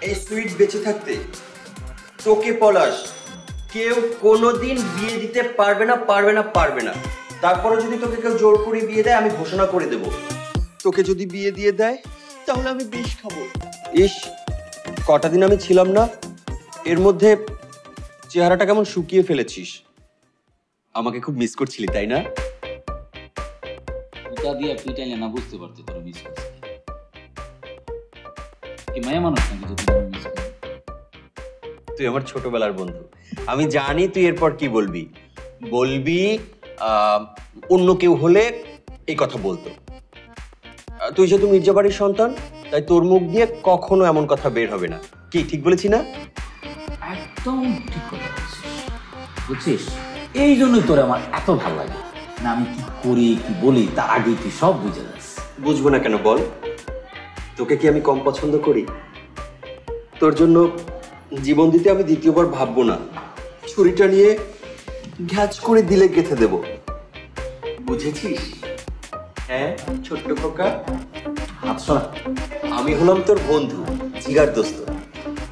এই সুইট বেঁচে থাকতে তোকে পলাশ কেউ কোনোদিন বিয়ে দিতে পারবে না পারবে না পারবে না। তারপরে যদি তোকে কেউ জোর করে বিয়ে দেয় আমি ঘোষণা করে দেব তোকে যদি বিয়ে দিয়ে দেয় তাহলে আমি বিষ খাবো। ইস, কটা দিন আমি ছিলাম না, এর মধ্যে চেহারাটা কেমন শুকিয়ে ফেলেছিস। আমাকে খুব মিস করছিলি তাই না? ওটা দিয়ে পিটাইলে না বুঝতে পারতে তোরা মিস করছিস। কি মায়া মানুষ নাকি যে তুই মিস করছিস? তুই আমার ছোটবেলার বন্ধু, আমি জানি তুই এরপর কি বলবি। বলবি অন্য কেউ হলে এই কথা বলতো। তুই যেহেতু মির্জা বাড়ির সন্তান তাই তোর মুখ দিয়ে কখনো এমন কথা বের হবে না। কি ঠিক বলেছি না? একদম ঠিক কথা বলছিস। বুঝছিস, এই জন্যই তোর আমার এত ভালো লাগে না। আমি কি করি কি বলি তার আগে তুই সব বুঝে যাস। বুঝবো না কেন বল? তোকে কি আমি কম পছন্দ করি? তোর জন্য জীবন দিতে আমি দ্বিতীয়বার ভাববো না। ছুরিটা নিয়ে ঘ্যাচ করে দিলে গেঁথে দেব, বুঝেছিস? হ্যাঁ ছোট্ট খোকা, হাত সরা। আমি হলাম তোর বন্ধু, জিগার দোস্ত।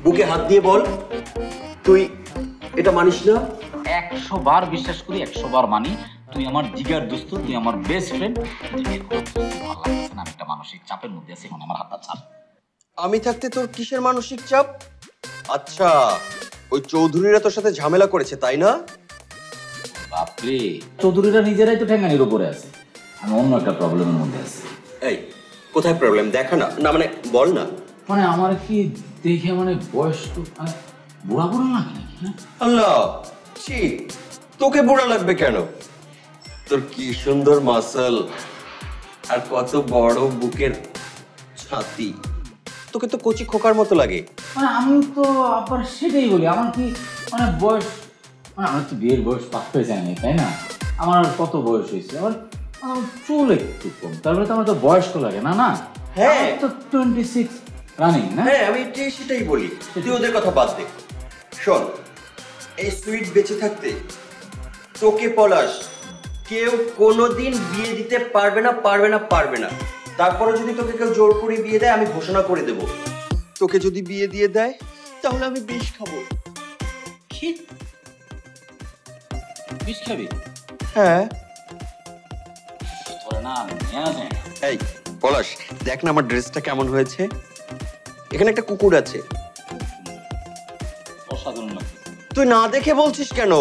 বুকে হাত দিয়ে বল, তুই এটা মানিস না? 100 বার বিশ্বাস করি, 100 বার মানি। তুই আমার জিগার দোস্ত, তুই আমার বেস্ট ফ্রেন্ড। ভালো লাগছে না, আমি একটা মানসিক চাপের মধ্যে আছি, এখন আমার হাতটা ছাড়। আমি থাকতে তোর কিসের মানসিক চাপ? আচ্ছা, ওই চৌধুরীরা তোর সাথে ঝামেলা করেছে তাই না? বাপরে, চৌধুরীরা নিজেরাই তো ঠেঙ্গানির উপরে আছে, আমি অন্য একটা প্রবলেমের মধ্যে আছি। এই কোথায় প্রবলেম দেখা না, না মানে বল না। মানে আমার কি দেখে মানে বয়স তো বুড়া বুড়া লাগে নাকি? হ্যাঁ আল্লাহ, ছি, তোকে বুড়া লাগবে কেন? তোর কি সুন্দর মাসল আর কত বড় বুকের ছাতি, তোকে তো কচি খোকার মতো লাগে। মানে আমি তো আবার সেটাই বলি, আমার কি মানে বয়স, মানে আমার তো বিয়ের বয়স পাকতে যায়নি তাই না? আমার আর কত বয়স হয়েছে, আমার চুল একটু কম, তারপরে তো আমার তো বয়স্ক লাগে না। না হ্যাঁ তো 26 রানিং না? হ্যাঁ আমি সেটাই বলি, তুই ওদের কথা বাদ দে। শোন, এই সুইট বেঁচে থাকতে তোকে পলাশ কেউ কোনোদিন বিয়ে দিতে পারবে না পারবে না পারবে না। তারপরে যদি তোকে কেউ জোর করে বিয়ে দেয় আমি ঘোষণা করে দেব তোকে যদি বিয়ে দিয়ে দেয় তাহলে আমি বিষ খাবো। কি বিষ খাবি? হ্যাঁ। তোরা না নেওয়া যায় না। এই পলাশ, দেখ না আমার ড্রেসটা কেমন হয়েছে। এখানে একটা কুকুর আছে। অসাধারণ লাগছে। তুই না দেখে বলছিস কেন?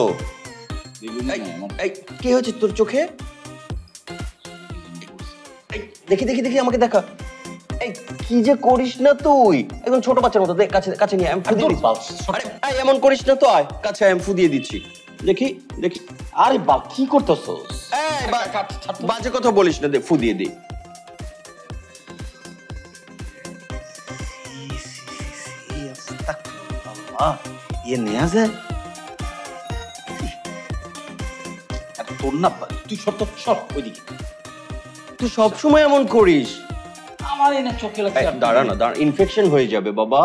এই কি হয়েছে তোর চোখে? দেখি দেখি দেখি, আমাকে দেখা। এই কি যে করিস না তুই, একদম ছোট বাচ্চার মতো। দেখ কাছে কাছে নিয়ে আমি ফু দিয়ে দিচ্ছি। আরে এমন করিস না তো, আয় কাছে আমি ফু দিয়ে দিচ্ছি। দেখি দেখি। আরে বাপ, কি করতেছস? এই বাজে কথা বলিস না, দে ফু দিয়ে দি। ये नया है তোর না, তুই সব তো সব ওইদিকে। তুই সব সময় এমন করিস। আমার এই না চোখে লাগছে। দাঁড়া না, দাঁড়া, ইনফেকশন হয়ে যাবে বাবা।